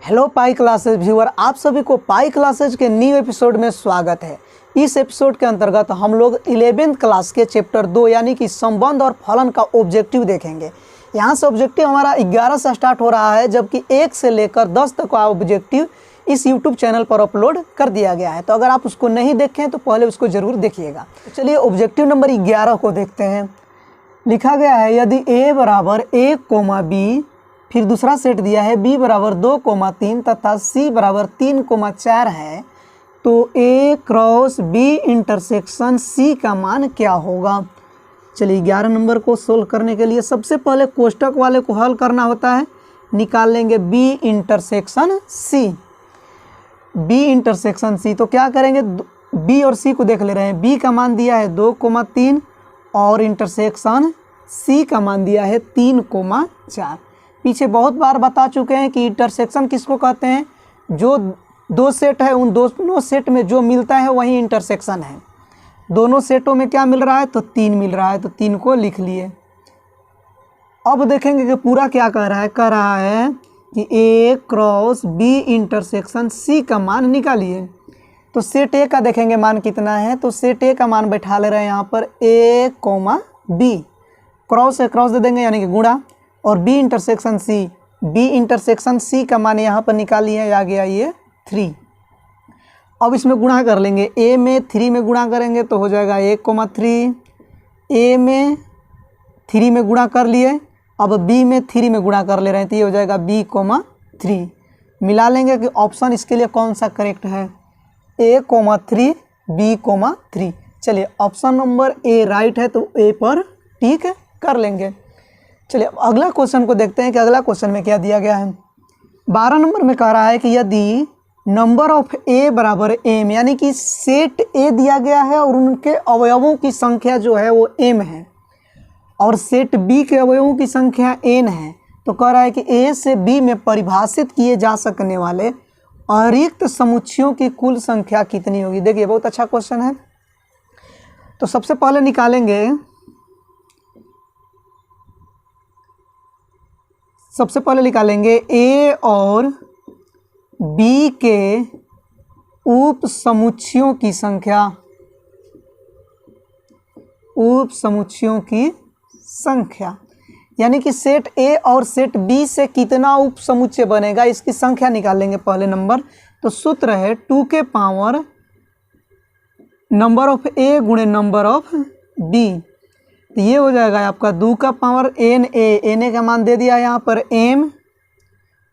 Hello पाई classes viewer, आप सभी को पाई क्लासेज के न्यू एपिसोड में स्वागत है। इस एपिसोड के अंतर्गत हम लोग 11th क्लास के चैप्टर 2 यानी कि संबंध और फलन का ऑब्जेक्टिव देखेंगे। यहाँ से ऑब्जेक्टिव हमारा 11 से स्टार्ट हो रहा है, जबकि 1 से लेकर 10 तक का ऑब्जेक्टिव इस यूट्यूब चैनल पर अपलोड कर दिया गया है। तो अगर आप उसको नहीं देखें तो पहले उसको ज़रूर देखिएगा। चलिए ऑब्जेक्टिव नंबर 11 को देखते हैं। लिखा गया है यदि a बराबर 1, b, फिर दूसरा सेट दिया है b बराबर 2, 3 तथा c बराबर 3, 4 है, तो a cross b intersection c का मान क्या होगा। चलिए 11 नंबर को सोल्व करने के लिए सबसे पहले कोष्टक वाले को हल करना होता है। निकाल लेंगे b intersection c। b intersection c तो क्या करेंगे, b और c को देख ले रहे हैं। b का मान दिया है 2, 3 और इंटरसेक्शन c का मान दिया है 3, 4। पीछे बहुत बार बता चुके हैं कि इंटरसेक्शन किसको कहते हैं, जो दो सेट है उन दोनों सेट में जो मिलता है वही इंटरसेक्शन है। दोनों सेटों में क्या मिल रहा है, तो 3 मिल रहा है, तो 3 को लिख लिए। अब देखेंगे कि पूरा क्या कह रहा है कि a cross b intersection c का मान निकालिए। तो सेट a का देखेंगे मान कितना है, तो सेट a का मान बैठा ले रहे हैं यहाँ पर a, b, क्रॉस से क्रॉस दे देंगे यानी कि गुणा, और b इंटरसेक्शन c का मान यहाँ पर निकालिए, आ गया ये 3। अब इसमें गुणा कर लेंगे, a में 3 में गुणा करेंगे तो हो जाएगा 1, 3, a में 3 में गुणा कर लिए, अब b में 3 में गुणा कर ले रहे हैं तो ये हो जाएगा b, 3। मिला लेंगे कि ऑप्शन इसके लिए कौन सा करेक्ट है, a, 3, b, 3। चलिए ऑप्शन नंबर a राइट है, तो a पर टिक कर लेंगे। चलिए अगला क्वेश्चन को देखते हैं कि अगला क्वेश्चन में क्या दिया गया है। 12 नंबर में कह रहा है कि यदि नंबर ऑफ a बराबर m, यानी कि सेट a दिया गया है और उनके अवयवों की संख्या जो है वो m है, और सेट b के अवयवों की संख्या n है, तो कह रहा है कि a से b में परिभाषित किए जा सकने वाले अरिक्त समुच्चयों की कुल संख्या कितनी होगी। देखिए बहुत अच्छा क्वेश्चन है। तो सबसे पहले निकालेंगे a और b के उप समुच्चयों की संख्या, यानी कि सेट a और सेट b से कितना उप समुच्चय बनेगा इसकी संख्या निकालेंगे पहले नंबर। तो सूत्र है 2 के पावर नंबर ऑफ a गुणे नंबर ऑफ b, तो ये हो जाएगा आपका 2 का पावर na का मान दे दिया है यहाँ पर m,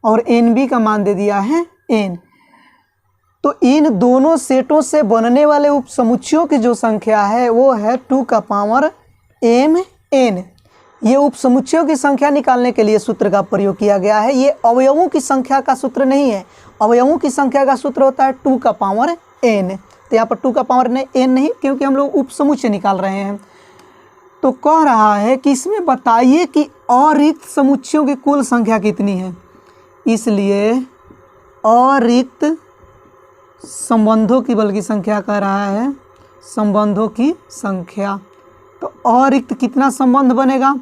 और nb का मान दे दिया है n। तो इन दोनों सेटों से बनने वाले उप समुच्चयों की जो संख्या है वो है 2 का पावर mn। ये उप समुच्चयों की संख्या निकालने के लिए सूत्र का प्रयोग किया गया है। ये अवयवों की संख्या का सूत्र नहीं है, अवयवों की संख्या का सूत्र होता है 2 का पावर n। तो यहाँ पर 2 का पावर n नहीं, क्योंकि हम लोग उप समुच्चय निकाल रहे हैं। तो कह रहा है कि इसमें बताइए कि अरिक्त समुच्चयों की कुल संख्या कितनी है। इसलिए अरिक्त संबंधों की बल्कि संख्या कह रहा है, संबंधों की संख्या। तो अरिक्त कितना संबंध बनेगा,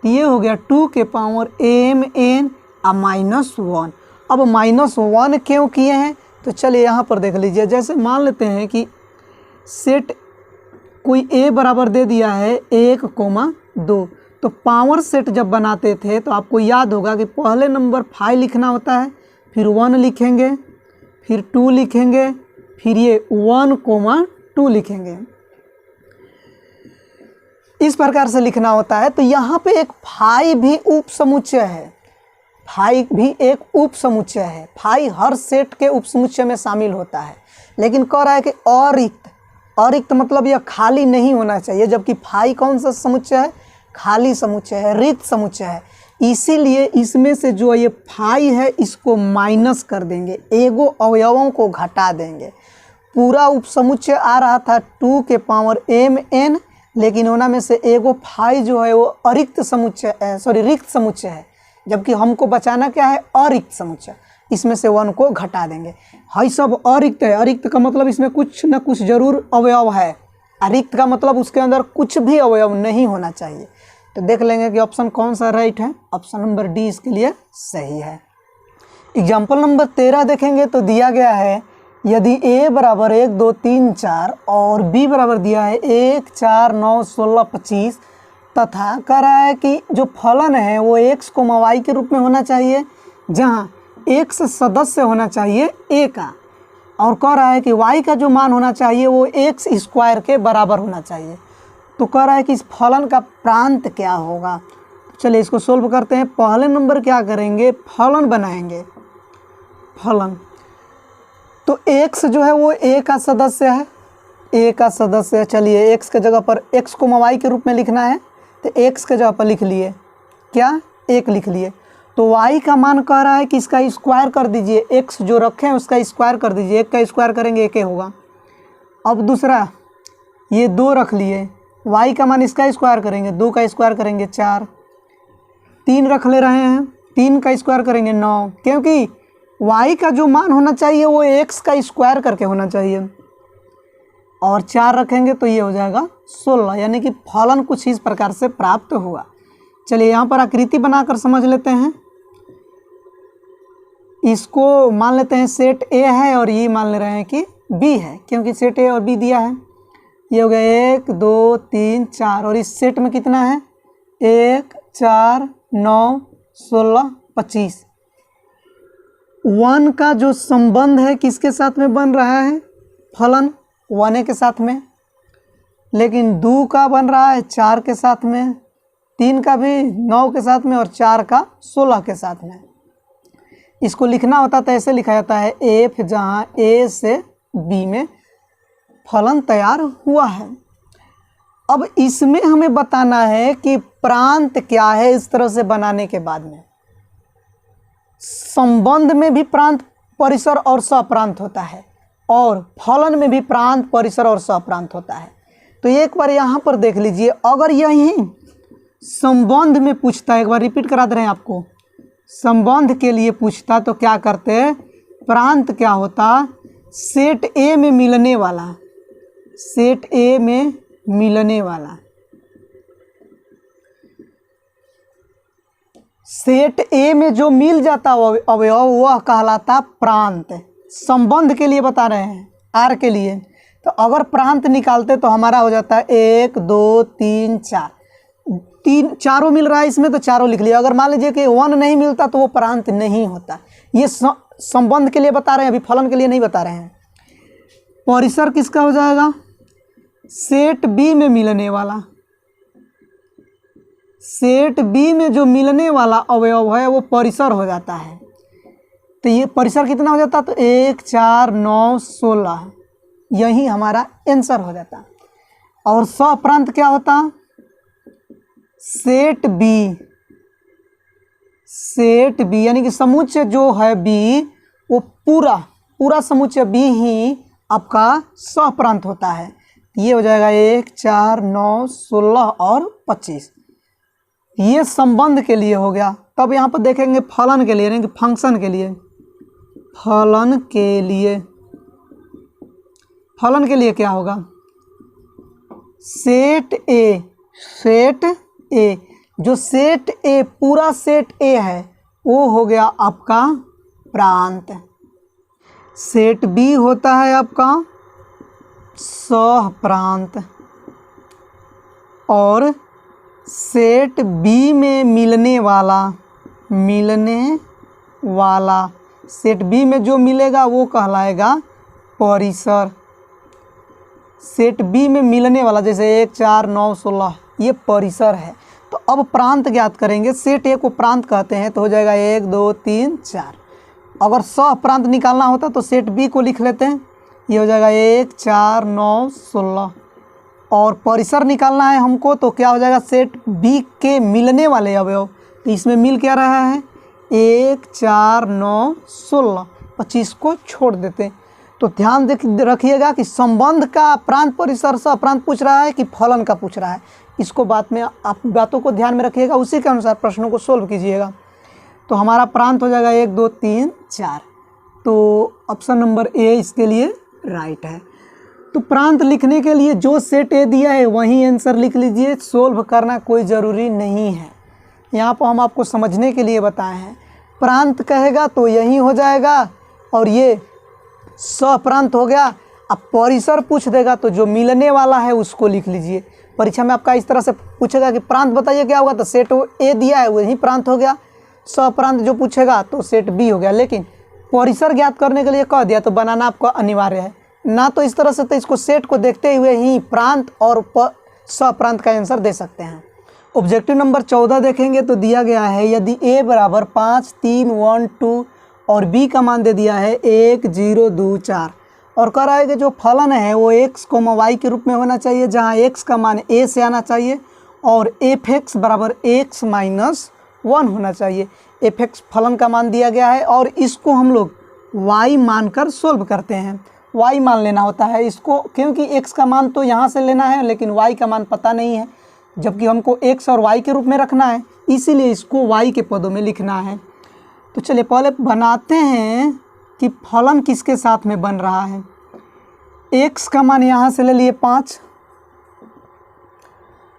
तो ये हो गया 2 के पावर mn -1। अब -1 क्यों किए हैं, तो चलिए यहाँ पर देख लीजिए। जैसे मान लेते हैं कि सेट कोई a बराबर दे दिया है 1, 2, तो पावर सेट जब बनाते थे तो आपको याद होगा कि पहले नंबर 5 लिखना होता है, फिर 1 लिखेंगे, फिर 2 लिखेंगे, फिर ये 1, 2 लिखेंगे, इस प्रकार से लिखना होता है। तो यहाँ पे एक 5 भी उप समुच्चय है, 5 भी एक उप समुच्चय है। 5 हर सेट के उप समुच्चय में शामिल होता है, लेकिन कह रहा है कि अरिक्त मतलब यह खाली नहीं होना चाहिए, जबकि 5 कौन सा समुच्चय है, खाली समुच्चय है, रिक्त समुच्चय है। इसीलिए इसमें से जो ये 5 है इसको माइनस कर देंगे, एगो अवयवों को घटा देंगे। पूरा उप समुच्चय आ रहा था 2 के पावर mn, लेकिन उनमें में से एगो 5 जो है वो अरिक्त समुच्चय रिक्त समुच्चय है, जबकि हमको बचाना क्या है, अरिक्त समुच्चय। इसमें से 1 को घटा देंगे। हाई सब अरिक्त है, अरिक्त का मतलब इसमें कुछ न कुछ जरूर अवयव है, अरिक्त का मतलब उसके अंदर कुछ भी अवयव नहीं होना चाहिए। तो देख लेंगे कि ऑप्शन कौन सा राइट है। ऑप्शन नंबर डी इसके लिए सही है। एग्जाम्पल नंबर 13 देखेंगे तो दिया गया है यदि a बराबर 1 2 3 4 और b बराबर दिया है 1 4 9 16 25 तथा कह रहा है कि जो फलन है वो x को y के रूप में होना चाहिए जहाँ x सदस्य होना चाहिए a का, और कह रहा है कि y का जो मान होना चाहिए वो x स्क्वायर के बराबर होना चाहिए। तो कह रहा है कि इस फलन का प्रांत क्या होगा। चलिए इसको सोल्व करते हैं। पहले नंबर क्या करेंगे, फलन बनाएंगे। फलन तो x जो है वो a का सदस्य है, a का सदस्य है। चलिए x के जगह पर x को y के रूप में लिखना है तो x के जगह पर लिख लिए क्या, 1 लिख लिए। तो y का मान कह रहा है कि इसका स्क्वायर कर दीजिए, x जो रखे हैं उसका स्क्वायर कर दीजिए, 1 का स्क्वायर करेंगे 1 होगा। अब दूसरा ये 2 रख लिए, y का मान इसका स्क्वायर करेंगे, 2 का स्क्वायर करेंगे 4। 3 रख ले रहे हैं, 3 का स्क्वायर करेंगे 9, क्योंकि y का जो मान होना चाहिए वो x का स्क्वायर करके होना चाहिए। और 4 रखेंगे तो ये हो जाएगा 16, यानी कि फलन कुछ इस प्रकार से प्राप्त हुआ। चलिए यहाँ पर आकृति बनाकर समझ लेते हैं। इसको मान लेते हैं सेट A है और ये मान ले रहे हैं कि B है, क्योंकि सेट A और B दिया है। ये हो गया 1 2 3 4 और इस सेट में कितना है 1 4 9 16 25। 1 का जो संबंध है किसके साथ में बन रहा है, फलन 1A के साथ में, लेकिन 2 का बन रहा है 4 के साथ में, 3 का भी 9 के साथ में और 4 का 16 के साथ में। इसको लिखना होता तो ऐसे लिखा जाता है F, जहाँ A से B में फलन तैयार हुआ है। अब इसमें हमें बताना है कि प्रांत क्या है। इस तरह से बनाने के बाद में संबंध में भी प्रांत, परिसर और सप्रांत होता है, और फलन में भी प्रांत, परिसर और सप्रांत होता है। तो एक बार यहाँ पर देख लीजिए, अगर यही संबंध में पूछता है, एक बार रिपीट करा दे रहे हैं आपको, संबंध के लिए पूछता तो क्या करते, प्रांत क्या होता, सेट A में मिलने वाला, सेट A में मिलने वाला, सेट A में जो मिल जाता अवयव वह कहलाता प्रांत। संबंध के लिए बता रहे हैं, R के लिए। तो अगर प्रांत निकालते तो हमारा हो जाता है 1 2 3 4, 3 चारों मिल रहा है इसमें तो चारों लिख लिया। अगर मान लीजिए कि 1 नहीं मिलता तो वो प्रांत नहीं होता। ये संबंध के लिए बता रहे हैं, अभी फलन के लिए नहीं बता रहे हैं। परिसर किसका हो जाएगा, सेट B में मिलने वाला, सेट B में जो मिलने वाला अवयव है वो परिसर हो जाता है। तो ये परिसर कितना हो जाता, तो 1 4 9 16, यही हमारा आंसर हो जाता। और सप्रांत क्या होता, सेट B, सेट B यानी कि समुच्चय जो है B वो पूरा समुच्चय B ही आपका सप्रांत होता है। ये हो जाएगा 1 4 9 16 और 25। ये संबंध के लिए हो गया। तब यहाँ पर देखेंगे फलन के लिए, यानी कि फंक्शन के लिए। फलन के लिए, फलन के लिए क्या होगा, सेट A, सेट A, जो सेट A पूरा सेट A है वो हो गया आपका प्रांत। सेट B होता है आपका सहप्रांत, और सेट B में मिलने वाला, सेट B में जो मिलेगा वो कहलाएगा परिसर। सेट B में मिलने वाला जैसे 1 4 9 16 ये परिसर है। तो अब प्रांत ज्ञात करेंगे। सेट A को प्रांत कहते हैं तो हो जाएगा 1 2 3 4। अगर सहप्रांत निकालना होता तो सेट B को लिख लेते हैं, ये हो जाएगा 1 4 9 16। और परिसर निकालना है हमको तो क्या हो जाएगा, सेट B के मिलने वाले अवयव। तो इसमें मिल क्या रहा है 1 4 9 16, 25 को छोड़ देते। तो ध्यान रखिएगा कि संबंध का प्रांत, परिसर, सप्रांत पूछ रहा है कि फलन का पूछ रहा है। इसको बात में आप बातों को ध्यान में रखिएगा, उसी के अनुसार प्रश्नों को सोल्व कीजिएगा। तो हमारा प्रांत हो जाएगा 1 2 3 4। तो ऑप्शन नंबर A इसके लिए राइट है। तो प्रांत लिखने के लिए जो सेट A दिया है वही आंसर लिख लीजिए, सोल्व करना कोई ज़रूरी नहीं है। यहाँ पर हम आपको समझने के लिए बताए हैं। प्रांत कहेगा तो यही हो जाएगा, और ये सप्रांत हो गया। अब परिसर पूछ देगा तो जो मिलने वाला है उसको लिख लीजिए। परीक्षा में आपका इस तरह से पूछेगा कि प्रांत बताइए क्या होगा, तो सेट ए दिया है वही प्रांत हो गया। सप्रांत जो पूछेगा तो सेट बी हो गया। लेकिन परिसर ज्ञात करने के लिए कह दिया तो बनाना आपको अनिवार्य है ना, तो इस तरह से तो इसको सेट को देखते हुए ही प्रांत और सप्रांत का आंसर दे सकते हैं। ऑब्जेक्टिव नंबर 14 देखेंगे तो दिया गया है यदि a बराबर 5, 3, 1, 2 और b का मान दे दिया है 1, 0, 2, 4 और कह रहा है कि जो फलन है वो x, y के रूप में होना चाहिए, जहाँ x का मान a से आना चाहिए और f(x) बराबर x माइनस 1 होना चाहिए। f(x) फलन का मान दिया गया है और इसको हम लोग y मानकर सोल्व करते हैं। y मान लेना होता है इसको, क्योंकि x का मान तो यहाँ से लेना है लेकिन y का मान पता नहीं है, जबकि हमको x और y के रूप में रखना है, इसीलिए इसको y के पदों में लिखना है। तो चलिए पहले बनाते हैं कि फलन किसके साथ में बन रहा है। x का मान यहाँ से ले लिए 5,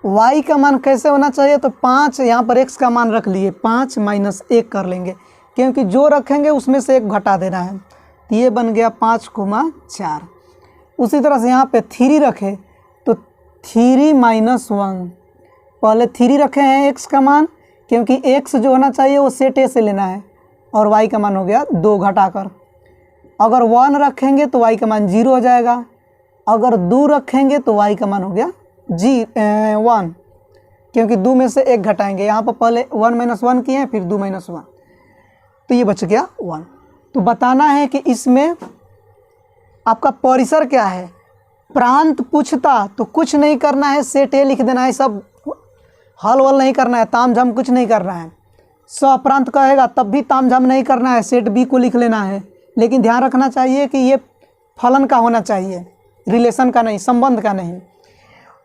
y का मान कैसे होना चाहिए, तो 5 यहाँ पर x का मान रख लिए, 5 माइनस 1 कर लेंगे, क्योंकि जो रखेंगे उसमें से 1 घटा देना है। तो ये बन गया 5,4। उसी तरह से यहाँ पे 3 रखे तो 3 माइनस 1, पहले 3 रखे हैं x का मान, क्योंकि x जो होना चाहिए वो सेट ए से लेना है और y का मान हो गया 2 घटाकर। अगर 1 रखेंगे तो y का मान 0 हो जाएगा, अगर 2 रखेंगे तो y का मान हो गया 1, क्योंकि 2 में से 1 घटाएंगे। यहाँ पर पहले 1 माइनस 1 किए हैं, फिर 2 माइनस 1, तो ये बच गया 1। तो बताना है कि इसमें आपका परिसर क्या है। प्रांत पूछता तो कुछ नहीं करना है, सेट ए लिख देना है, सब हल वल नहीं करना है, ताम झाम कुछ नहीं करना है। सप्रांत कहेगा तब भी ताम झाम नहीं करना है, सेट बी को लिख लेना है। लेकिन ध्यान रखना चाहिए कि ये फलन का होना चाहिए, रिलेशन का नहीं, संबंध का नहीं।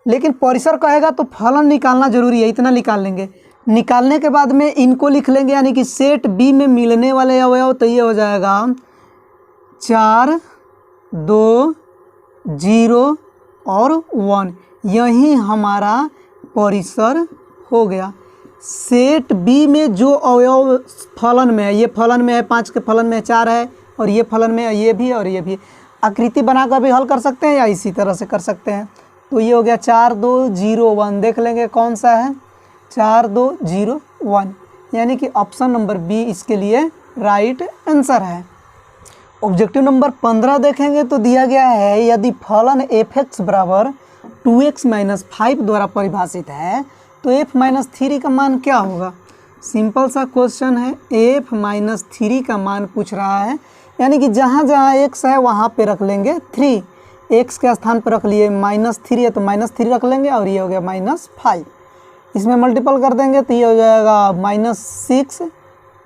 लेकिन परिसर कहेगा तो फलन निकालना जरूरी है, इतना निकाल लेंगे। निकालने के बाद में इनको लिख लेंगे, यानी कि सेट बी में मिलने वाले अवयव, तो ये हो जाएगा 4, 2, 0 और 1, यही हमारा परिसर हो गया। सेट बी में जो अवयव फलन में है, ये फलन में है 5 के फलन में 4 है, और ये फलन में है, ये भी और ये भी। आकृति बनाकर भी हल कर सकते हैं या इसी तरह से कर सकते हैं। तो ये हो गया 4, 2, 0, 1, देख लेंगे कौन सा है, 4, 2, 0, 1, यानी कि ऑप्शन नंबर बी इसके लिए राइट आंसर है। ऑब्जेक्टिव नंबर 15 देखेंगे तो दिया गया है यदि फलन f(x) बराबर 2x माइनस 5 द्वारा परिभाषित है तो f माइनस 3 का मान क्या होगा। सिंपल सा क्वेश्चन है, f माइनस 3 का मान पूछ रहा है, यानी कि जहाँ जहाँ x है वहाँ पे रख लेंगे 3, x के स्थान पर रख लिए -3 है तो -3 रख लेंगे, और ये हो गया -5। इसमें मल्टीपल कर देंगे तो ये हो जाएगा -6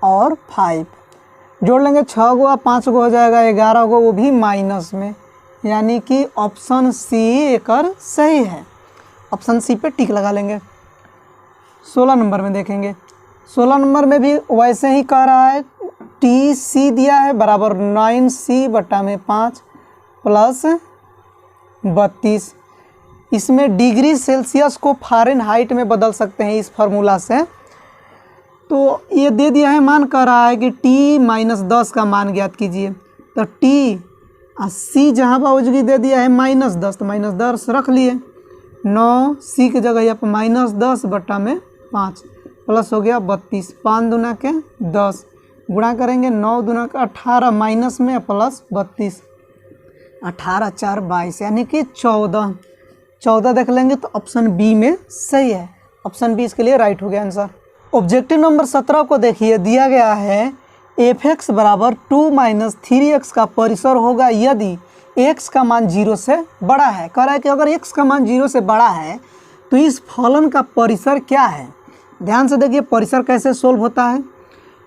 और 5, जोड़ लेंगे 6 गो, 5 गो हो जाएगा 11 गो, वो भी माइनस में, यानी कि ऑप्शन सी एक सही है। ऑप्शन सी पे टिक लगा लेंगे। 16 नंबर में देखेंगे, 16 नंबर में भी वैसे ही कह रहा है, टी सी दिया है बराबर 9c/5 प्लस 32। इसमें डिग्री सेल्सियस को फ़ारेनहाइट में बदल सकते हैं इस फार्मूला से। तो ये दे दिया है, मान कह रहा है कि t माइनस 10 का मान ज्ञात कीजिए। तो t सी जहाँ बावजूद दे दिया है -10, तो -10 रख लिए, 9c की जगह यहाँ पर -10/5 प्लस हो गया 32, 5 दूना के 10, गुणा करेंगे 9 दूना का 18, माइनस में प्लस 32, 18 4 22, यानी कि 14 देख लेंगे तो ऑप्शन बी में सही है। ऑप्शन बी इसके लिए राइट हो गया आंसर। ऑब्जेक्टिव नंबर 17 को देखिए, दिया गया है f(x) बराबर 2 माइनस 3x का परिसर होगा यदि x का मान 0 से बड़ा है। कह रहा है कि अगर x का मान 0 से बड़ा है तो इस फलन का परिसर क्या है। ध्यान से देखिए परिसर कैसे सोल्व होता है।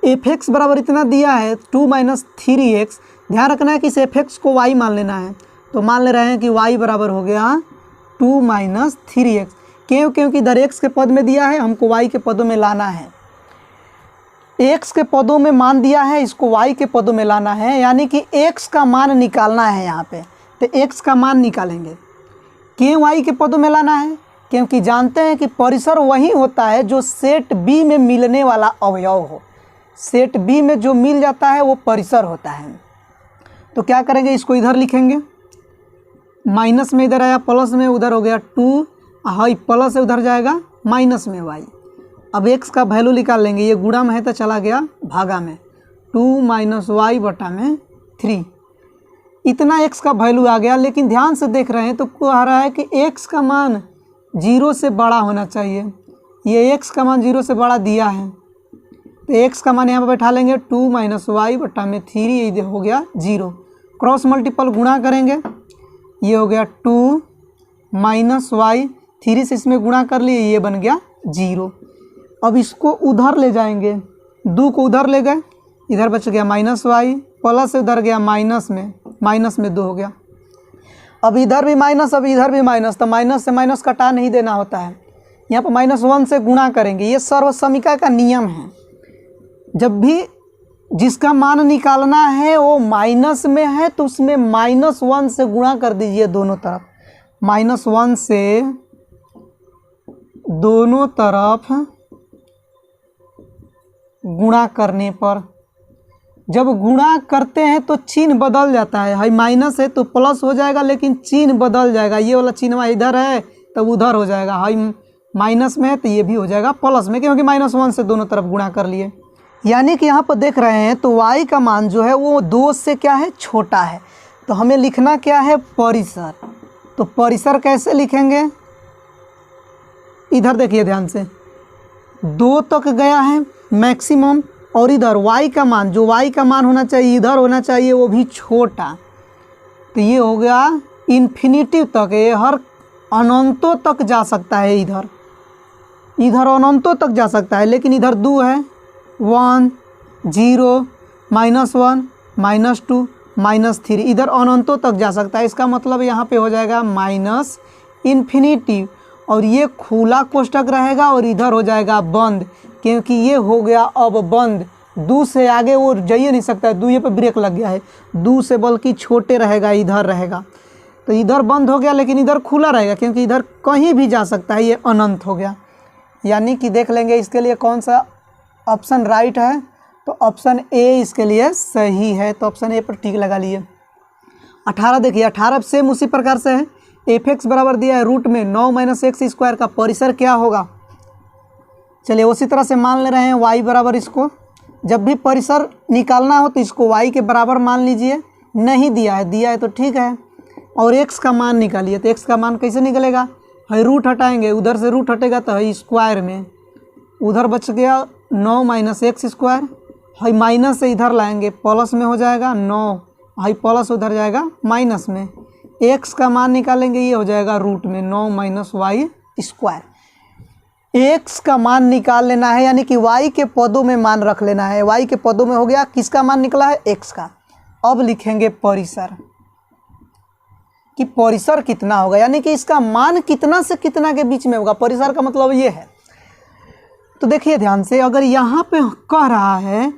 f(x) बराबर इतना दिया है 2 माइनस 3x, ध्यान रखना है कि इस f(x) को y मान लेना है, तो मान ले रहे हैं कि y बराबर हो गया 2 माइनस 3x, क्योंकि इधर x के पद में दिया है, हमको y के पदों में लाना है। x के पदों में मान दिया है, इसको y के पदों में लाना है, यानी कि x का मान निकालना है यहाँ पे। तो x का मान निकालेंगे, क्यों y के पदों में लाना है, क्योंकि जानते हैं कि परिसर वही होता है जो सेट बी में मिलने वाला अवयव हो। सेट बी में जो मिल जाता है वो परिसर होता है। तो क्या करेंगे, इसको इधर लिखेंगे, माइनस में इधर आया प्लस में, उधर हो गया 2, हाई प्लस है उधर जाएगा माइनस में y। अब x का वैल्यू निकाल लेंगे, ये गुणा में है तो चला गया भागा में, 2 माइनस वाई बटा में 3, इतना x का वैल्यू आ गया। लेकिन ध्यान से देख रहे हैं तो कह रहा है कि x का मान 0 से बड़ा होना चाहिए, ये x का मान 0 से बड़ा दिया है, तो x का मान यहाँ पर बैठा लेंगे 2 माइनस वाई बटा में 3, ये हो गया 0। क्रॉस मल्टीपल गुणा करेंगे, ये हो गया 2 माइनस वाई, 3 से इसमें गुणा कर लिए, ये बन गया 0। अब इसको उधर ले जाएंगे, 2 को उधर ले गए, इधर बच गया माइनस वाई, प्लस उधर गया माइनस में 2 हो गया। अब इधर भी माइनस, अब इधर भी माइनस, तो माइनस से माइनस कटा नहीं देना होता है, यहाँ पर -1 से गुणा करेंगे। ये सर्वसमीका का नियम है, जब भी जिसका मान निकालना है वो माइनस में है तो उसमें -1 से गुणा कर दीजिए दोनों तरफ। -1 से दोनों तरफ गुणा करने पर, जब गुणा करते हैं तो चिन्ह बदल जाता है, हाई माइनस है तो प्लस हो जाएगा, लेकिन चिन्ह बदल जाएगा, ये वाला चिन्ह इधर है तब उधर हो जाएगा, हाई माइनस में है तो ये भी हो जाएगा प्लस में, क्योंकि -1 से दोनों तरफ गुणा कर लिए। यानी कि यहाँ पर देख रहे हैं तो y का मान जो है वो 2 से क्या है, छोटा है, तो हमें लिखना क्या है, परिसर। तो परिसर कैसे लिखेंगे, इधर देखिए ध्यान से, 2 तक गया है मैक्सिमम, और इधर y का मान, जो y का मान होना चाहिए इधर होना चाहिए, वो भी छोटा, तो ये हो गया इन्फिनिटी तक, ये हर अनंतों तक जा सकता है, इधर अनंतों तक जा सकता है, लेकिन इधर 2 है, 1 0 -1 -2 -3, इधर अनंतों तक जा सकता है। इसका मतलब यहाँ पे हो जाएगा माइनस इन्फिनिटी, और ये खुला कोष्टक रहेगा और इधर हो जाएगा बंद, क्योंकि ये हो गया अब बंद, 2 से आगे वो जाइए नहीं सकता है, 2 ये पे ब्रेक लग गया है, 2 से बल्कि छोटे रहेगा, इधर रहेगा, तो इधर बंद हो गया, लेकिन इधर खुला रहेगा क्योंकि इधर कहीं भी जा सकता है, ये अनंत हो गया। यानी कि देख लेंगे इसके लिए कौन सा ऑप्शन राइट है, तो ऑप्शन ए इसके लिए सही है, तो ऑप्शन ए पर टिक लगा लिए। 18 देखिए, 18 सेम उसी प्रकार से है, f(x) बराबर दिया है रूट में 9 - x² का परिसर क्या होगा। चलिए उसी तरह से मान ले रहे हैं y बराबर, इसको जब भी परिसर निकालना हो तो इसको y के बराबर मान लीजिए, नहीं दिया है तो ठीक है, और x का मान निकालिए, तो x का मान कैसे निकलेगा, है रूट हटाएंगे, उधर से रूट हटेगा तो है स्क्वायर में, उधर बच गया 9 - x², है माइनस से इधर लाएंगे प्लस में हो जाएगा 9, है प्लस उधर जाएगा माइनस में, x का मान निकालेंगे, ये हो जाएगा रूट में 9 - y²। x का मान निकाल लेना है, यानी कि y के पदों में मान रख लेना है, y के पदों में हो गया, किसका मान निकला है, x का। अब लिखेंगे परिसर, कि परिसर कितना होगा, यानी कि इसका मान कितना से कितना के बीच में होगा, परिसर का मतलब ये है। तो देखिए ध्यान से, अगर यहाँ पे कह रहा है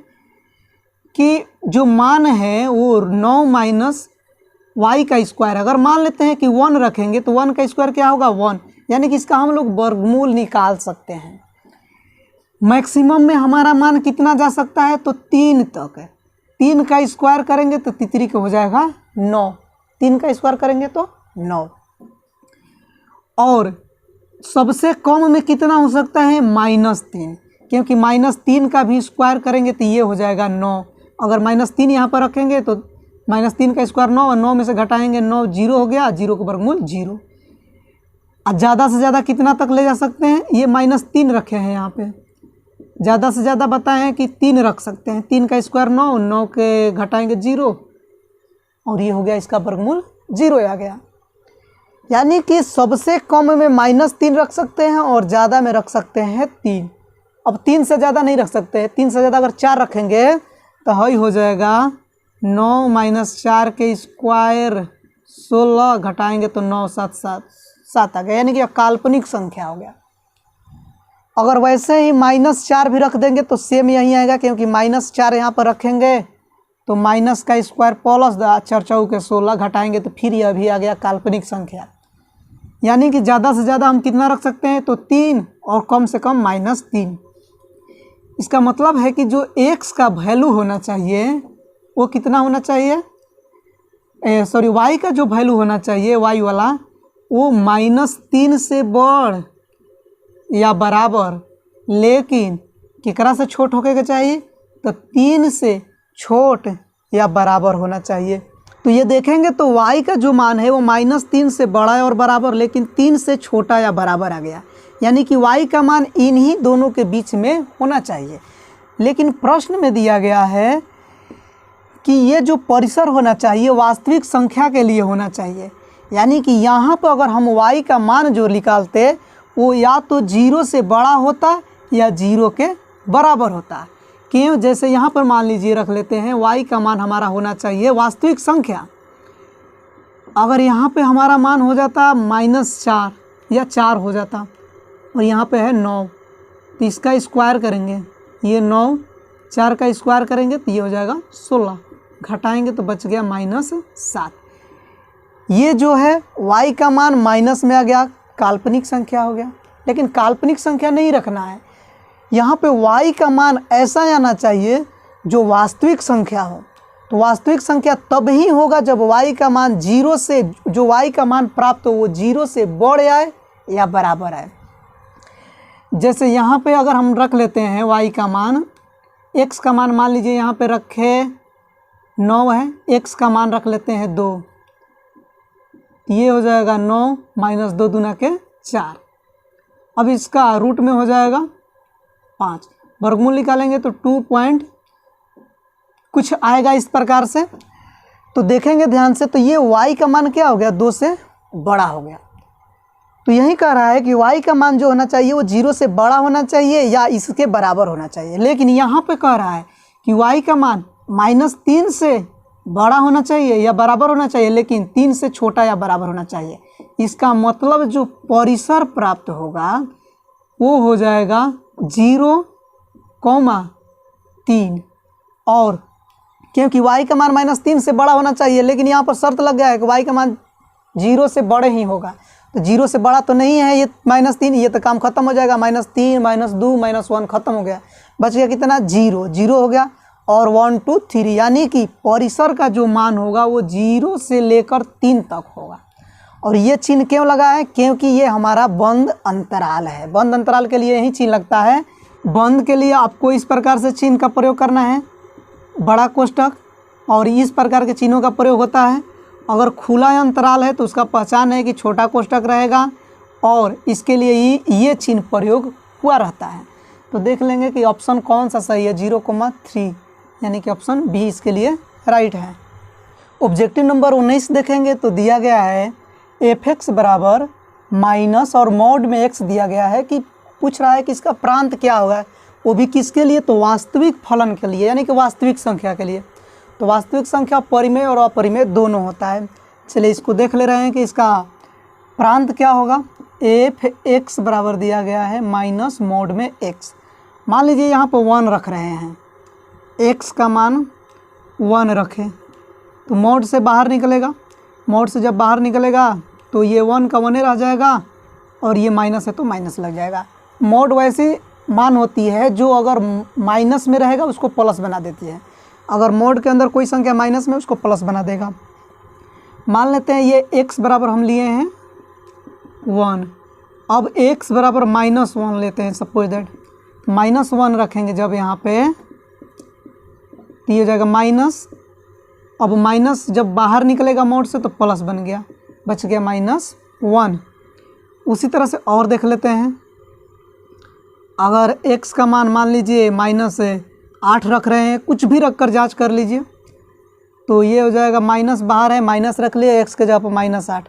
कि जो मान है वो 9 - y², अगर मान लेते हैं कि 1 रखेंगे तो 1 का स्क्वायर क्या होगा, 1, यानी कि इसका हम लोग वर्गमूल निकाल सकते हैं। मैक्सिमम में हमारा मान कितना जा सकता है, तो 3 तक है, 3 का स्क्वायर करेंगे तो तितरी का हो जाएगा 9, 3 का स्क्वायर करेंगे तो 9, और सबसे कम में कितना हो सकता है, -3, क्योंकि -3 का भी स्क्वायर करेंगे तो ये हो जाएगा 9, अगर -3 यहाँ पर रखेंगे तो -3 का स्क्वायर 9, और 9 में से घटाएंगे 9, 0 हो गया, 0 का वर्गमूल 0। अब ज़्यादा से ज़्यादा कितना तक ले जा सकते हैं, ये -3 रखे हैं यहाँ पे, ज़्यादा से ज़्यादा बताए हैं कि 3 रख सकते हैं, 3 का स्क्वायर 9, 9 के घटाएंगे 0, और ये हो गया इसका वर्गमूल 0 आ गया। यानी कि सबसे कम में -3 रख सकते हैं और ज़्यादा में रख सकते हैं 3। अब 3 से ज़्यादा नहीं रख सकते हैं, 3 से ज़्यादा अगर 4 रखेंगे तो हई हो जाएगा 9 - 4 के स्क्वायर 16, घटाएंगे तो 9 7 7 आ गया, यानी कि काल्पनिक संख्या हो गया। अगर वैसे ही -4 भी रख देंगे तो सेम यही आएगा, क्योंकि -4 यहाँ पर रखेंगे तो माइनस का स्क्वायर प्लस 4 × 4 = 16, घटाएंगे तो फिर यह भी आ गया काल्पनिक संख्या। यानी कि ज़्यादा से ज़्यादा हम कितना रख सकते हैं, तो 3, और कम से कम -3। इसका मतलब है कि जो x का वैल्यू होना चाहिए वो कितना होना चाहिए, सॉरी y का जो वैल्यू होना चाहिए y वाला, वो -3 से बढ़ या बराबर, लेकिन किकरा से छोट होके के चाहिए, तो 3 से छोट या बराबर होना चाहिए। तो ये देखेंगे तो y का जो मान है वो -3 से बड़ा है और बराबर, लेकिन 3 से छोटा या बराबर आ गया, यानी कि y का मान इन्हीं दोनों के बीच में होना चाहिए। लेकिन प्रश्न में दिया गया है कि ये जो परिसर होना चाहिए वास्तविक संख्या के लिए होना चाहिए, यानी कि यहाँ पर अगर हम y का मान जो निकालते वो या तो 0 से बड़ा होता या 0 के बराबर होता। क्यों, जैसे यहाँ पर मान लीजिए रख लेते हैं y का मान हमारा होना चाहिए वास्तविक संख्या, अगर यहाँ पे हमारा मान हो जाता -4 या 4 हो जाता, और यहाँ पे है 9, तो इसका स्क्वायर करेंगे, ये 9, 4 का स्क्वायर करेंगे तो ये हो जाएगा 16, घटाएंगे तो बच गया -7। ये जो है y का मान माइनस में आ गया, काल्पनिक संख्या हो गया। लेकिन काल्पनिक संख्या नहीं रखना है, यहाँ पे y का मान ऐसा आना चाहिए जो वास्तविक संख्या हो। तो वास्तविक संख्या तब ही होगा जब y का मान 0 से, जो y का मान प्राप्त हो वो 0 से बढ़ आए या बराबर आए। जैसे यहाँ पे अगर हम रख लेते हैं y का मान, x का मान मान लीजिए यहाँ पे रखे 9 है, x का मान रख लेते हैं 2, ये हो जाएगा 9 - 2 दूना के 4। अब इसका रूट में हो जाएगा 5, वर्गमूल निकालेंगे तो 2 पॉइंट कुछ आएगा इस प्रकार से। तो देखेंगे ध्यान से, तो ये y का मान क्या हो गया, 2 से बड़ा हो गया। तो यही कह रहा है कि y का मान जो होना चाहिए वो 0 से बड़ा होना चाहिए या इसके बराबर होना चाहिए। लेकिन यहाँ पे कह रहा है कि y का मान -3 से बड़ा होना चाहिए या बराबर होना चाहिए, लेकिन 3 से छोटा या बराबर होना चाहिए। इसका मतलब जो परिसर प्राप्त होगा वो हो जाएगा 0,3, और क्योंकि y का मान -3 से बड़ा होना चाहिए, लेकिन यहाँ पर शर्त लग गया है कि y का मान 0 से बड़े ही होगा। तो 0 से बड़ा तो नहीं है ये -3, ये तो काम खत्म हो जाएगा, -3 -2 -1 खत्म हो गया, बच गया कितना, 0 0 हो गया, और 1 2 3, यानी कि परिसर का जो मान होगा वो 0 से लेकर 3 तक होगा। और ये चिन्ह क्यों लगा है, क्योंकि ये हमारा बंद अंतराल है। बंद अंतराल के लिए यही चिन्ह लगता है। बंद के लिए आपको इस प्रकार से चिन्ह का प्रयोग करना है, बड़ा कोष्टक, और इस प्रकार के चिन्हों का प्रयोग होता है। अगर खुला अंतराल है तो उसका पहचान है कि छोटा कोष्टक रहेगा, और इसके लिए ये चिन्ह प्रयोग हुआ रहता है। तो देख लेंगे कि ऑप्शन कौन सा सही है, 0,3, यानी कि ऑप्शन बी इसके लिए राइट है। ऑब्जेक्टिव नंबर 19 देखेंगे तो दिया गया है f(x) बराबर माइनस और मॉड में x दिया गया है, कि पूछ रहा है कि इसका प्रांत क्या होगा, वो भी किसके लिए, तो वास्तविक फलन के लिए, यानी कि वास्तविक संख्या के लिए। तो वास्तविक संख्या परिमेय और अपरिमेय दोनों होता है। चलिए इसको देख ले रहे हैं कि इसका प्रांत क्या होगा। f(x) बराबर दिया गया है माइनस मॉड में x। मान लीजिए यहाँ पर 1 रख रहे हैं, x का मान 1 रखें तो मॉड से बाहर निकलेगा, मॉड से जब बाहर निकलेगा तो ये 1 का 1 रह जाएगा, और ये माइनस है तो माइनस लग जाएगा। मॉड वैसी मान होती है जो अगर माइनस में रहेगा उसको प्लस बना देती है, अगर मॉड के अंदर कोई संख्या माइनस में उसको प्लस बना देगा। मान लेते हैं ये x बराबर हम लिए हैं 1, अब x बराबर -1 लेते हैं, सपोज दैट -1 रखेंगे जब यहाँ पे, तो ये हो जाएगा माइनस, अब माइनस जब बाहर निकलेगा मोड से तो प्लस बन गया, बच गया -1। उसी तरह से और देख लेते हैं, अगर x का मान लीजिए -8 रख रहे हैं, कुछ भी रख कर जाँच कर लीजिए, तो ये हो जाएगा माइनस बाहर है, माइनस रख लिए, x के जगह पर -8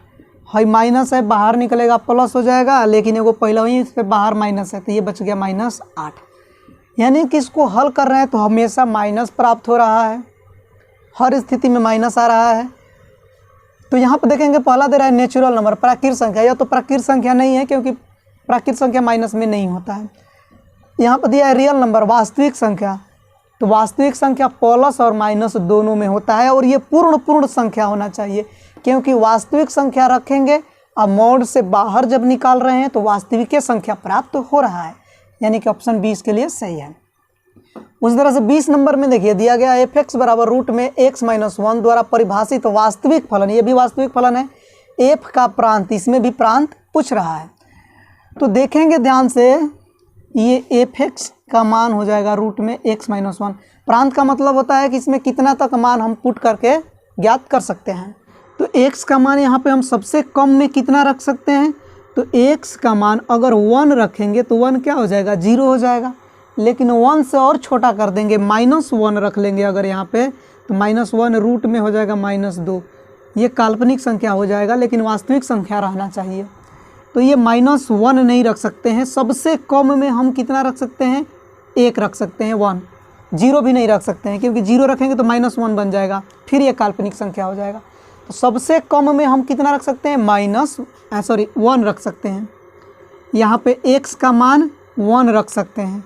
है, माइनस है बाहर निकलेगा प्लस हो जाएगा, लेकिन वो पहले ही इस पर बाहर माइनस है तो ये बच गया -8। यानी कि इसको हल कर रहे हैं तो हमेशा माइनस प्राप्त हो रहा है, हर स्थिति में माइनस आ रहा है। तो यहाँ पर देखेंगे पहला दे रहा है नेचुरल नंबर, प्राकृत संख्या, या तो प्राकृत संख्या नहीं है क्योंकि प्राकृत संख्या माइनस में नहीं होता है। यहाँ पर दिया है रियल नंबर, वास्तविक संख्या, तो वास्तविक संख्या प्लस और माइनस दोनों में होता है, और ये पूर्ण संख्या होना चाहिए, क्योंकि वास्तविक संख्या रखेंगे, अब मोड से बाहर जब निकाल रहे हैं तो वास्तविक संख्या प्राप्त हो रहा है, यानी कि ऑप्शन 20 के लिए सही है। उस तरह से 20 नंबर में देखिए दिया गया f(x) बराबर रूट में x - 1 द्वारा परिभाषित वास्तविक फलन, ये भी वास्तविक फलन है, f का प्रांत, इसमें भी प्रांत पूछ रहा है। तो देखेंगे ध्यान से, ये f(x) का मान हो जाएगा रूट में x - 1। प्रांत का मतलब होता है कि इसमें कितना तक मान हम पुट करके ज्ञात कर सकते हैं। तो x का मान यहाँ पे हम सबसे कम में कितना रख सकते हैं, तो x का मान अगर 1 रखेंगे तो 1 क्या हो जाएगा, 0 हो जाएगा। लेकिन 1 से और छोटा कर देंगे, -1 रख लेंगे अगर यहाँ पे, तो -1 रूट में हो जाएगा -2। ये काल्पनिक संख्या हो जाएगा, लेकिन वास्तविक संख्या रहना चाहिए। तो ये -1 नहीं रख सकते हैं। सबसे कम में हम कितना रख सकते हैं, 1 रख सकते हैं, 1। 0 भी नहीं रख सकते हैं, क्योंकि 0 रखेंगे तो -1 बन जाएगा, फिर ये काल्पनिक संख्या हो जाएगा। तो सबसे कम में हम कितना रख सकते हैं, 1 रख सकते हैं। यहाँ पे x का मान 1 रख सकते हैं।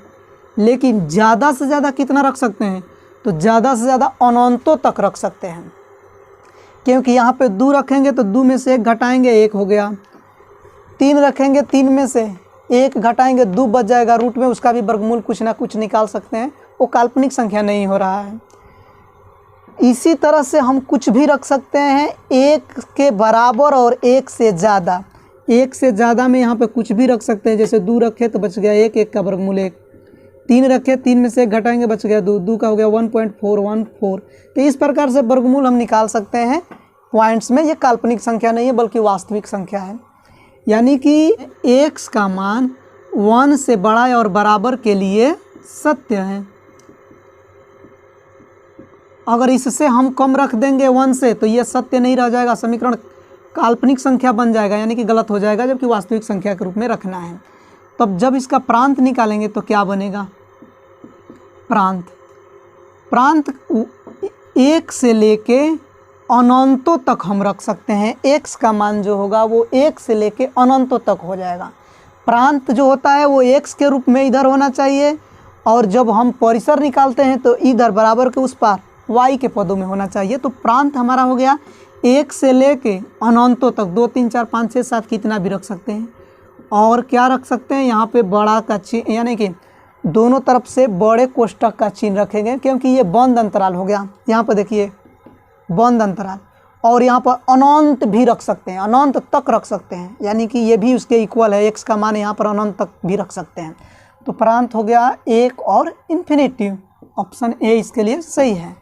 लेकिन ज़्यादा से ज़्यादा कितना रख सकते हैं, तो ज़्यादा से ज़्यादा अनंतों तक रख सकते हैं, क्योंकि यहाँ पे 2 रखेंगे तो 2 में से 1 घटाएंगे 1 हो गया। 3 रखेंगे, 3 में से 1 घटाएंगे 2 बच जाएगा रूट में, उसका भी वर्गमूल कुछ ना कुछ निकाल सकते हैं, वो काल्पनिक संख्या नहीं हो रहा है। इसी तरह से हम कुछ भी रख सकते हैं 1 के बराबर और 1 से ज़्यादा। 1 से ज़्यादा में यहाँ पे कुछ भी रख सकते हैं, जैसे 2 रखे तो बच गया 1, 1 का वर्गमूल 1। 3 रखे, 3 में से 1 घटाएंगे बच गया 2, 2 का हो गया 1.414। तो इस प्रकार से वर्गमूल हम निकाल सकते हैं पॉइंट्स में। ये काल्पनिक संख्या नहीं है बल्कि वास्तविक संख्या है। यानी कि x का मान 1 से बड़ा और बराबर के लिए सत्य है। अगर इससे हम कम रख देंगे 1 से तो ये सत्य नहीं रह जाएगा, समीकरण काल्पनिक संख्या बन जाएगा, यानी कि गलत हो जाएगा, जबकि वास्तविक संख्या के रूप में रखना है। तब जब इसका प्रांत निकालेंगे तो क्या बनेगा, प्रांत 1 से लेके अनंतों तक हम रख सकते हैं। x का मान जो होगा वो 1 से लेके अनंतों तक हो जाएगा। प्रांत जो होता है वो x के रूप में इधर होना चाहिए, और जब हम परिसर निकालते हैं तो इधर बराबर के उस पार y के पदों में होना चाहिए। तो प्रांत हमारा हो गया 1 से लेके अनंतों तक, 2 3 4 5 6 7 कितना भी रख सकते हैं। और क्या रख सकते हैं, यहाँ पे बड़ा का चिन्ह, यानी कि दोनों तरफ से बड़े कोष्टक का चिन्ह रखेंगे, क्योंकि ये बंद अंतराल हो गया। यहाँ पर देखिए बंद अंतराल, और यहाँ पर अनंत भी रख सकते हैं, अनंत तक रख सकते हैं, यानी कि ये भी उसके इक्वल है। x का मान यहाँ पर अनंत तक भी रख सकते हैं। तो प्रांत हो गया 1 और इन्फिनिटी। ऑप्शन ए इसके लिए सही है।